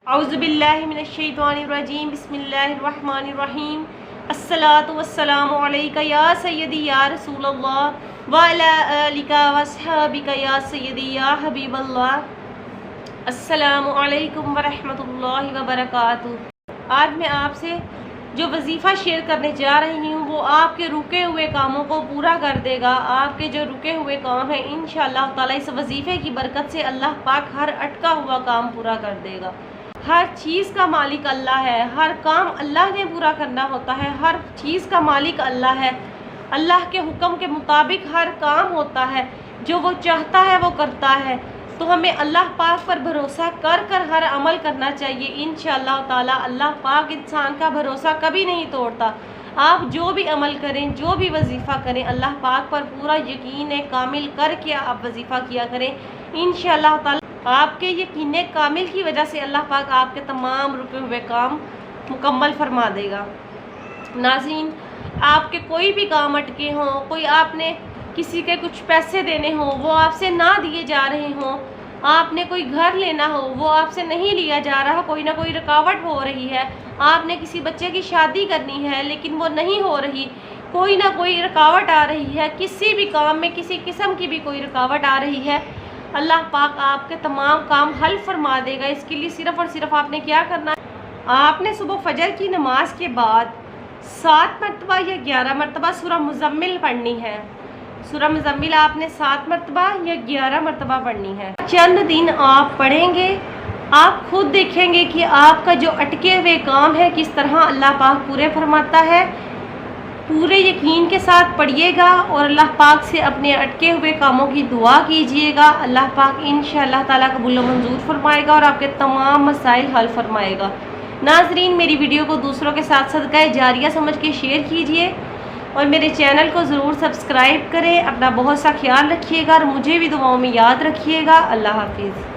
اعوذ باللہ من الشیطان الرجیم بسم اللہ الرحمن الرحیم الصلاۃ والسلام علیک یا سیدی یا رسول اللہ وعلی آلک واصحابک یا سیدی یا حبیب اللہ۔ السلام علیکم ورحمۃ اللہ وبرکاتہ۔ آج میں آپ سے جو وظیفہ شیئر کرنے جا رہی ہوں وہ آپ کے رکے ہوئے کاموں کو پورا کر دے گا۔ آپ کے جو رکے ہوئے کام ہیں انشاءاللہ تعالیٰ اس وظیفے کی برکت سے اللہ پاک ہر اٹکا ہوا کام پورا کر دے گا۔ ہر چیز کا مالک اللہ ہے، ہر کام اللہ نے پورا کرنا ہوتا ہے، ہر چیز کا مالک اللہ ہے۔ اللہ کے حکم کے مطابق ہر کام ہوتا ہے، جو وہ چاہتا ہے وہ کرتا ہے۔ تو ہمیں اللہ پاک پر بھروسہ کر ہر عمل کرنا چاہیے۔ انشاءاللہ تعالی اللہ پاک انسان کا بھروسہ کبھی نہیں توڑتا۔ آپ جو بھی عمل کریں، جو بھی وظیفہ کریں، اللہ پاک پر پورا یقین کامل کر کے آپ وظیفہ کیا کریں۔ انشاءاللہ تعالی آپ کے یقین کامل کی وجہ سے اللہ پاک آپ کے تمام رکے ہوئے کام مکمل فرما دے گا۔ ناظرین، آپ کے کوئی بھی کام اٹکے ہوں، کوئی آپ نے کسی کے کچھ پیسے دینے ہوں وہ آپ سے نہ دیے جا رہے ہوں، آپ نے کوئی گھر لینا ہو وہ آپ سے نہیں لیا جا رہا، کوئی نہ کوئی رکاوٹ ہو رہی ہے، آپ نے کسی بچے کی شادی کرنی ہے لیکن وہ نہیں ہو رہی، کوئی نہ کوئی رکاوٹ آ رہی ہے، کسی بھی کام میں کسی قسم کی بھی کوئی رکاوٹ آ رہی ہے، اللہ پاک آپ کے تمام کام حل فرما دے گا۔ اس کے لیے صرف اور صرف آپ نے کیا کرنا ہے، آپ نے صبح فجر کی نماز کے بعد 7 مرتبہ یا 11 مرتبہ سورہ مزمل پڑھنی ہے۔ سورہ مزمل آپ نے 7 مرتبہ یا 11 مرتبہ پڑھنی ہے۔ چند دن آپ پڑھیں گے، آپ خود دیکھیں گے کہ آپ کا جو اٹکے ہوئے کام ہے کس طرح اللہ پاک پورے فرماتا ہے۔ پورے یقین کے ساتھ پڑھیے گا اور اللہ پاک سے اپنے اٹکے ہوئے کاموں کی دعا کیجیے گا۔ اللہ پاک انشاءاللہ تعالیٰ قبول و منظور فرمائے گا اور آپ کے تمام مسائل حل فرمائے گا۔ ناظرین، میری ویڈیو کو دوسروں کے ساتھ صدقہ جاریہ سمجھ کے شیئر کیجیے اور میرے چینل کو ضرور سبسکرائب کریں۔ اپنا بہت سا خیال رکھیے گا اور مجھے بھی دعاؤں میں یاد رکھیے گا۔ اللہ حافظ۔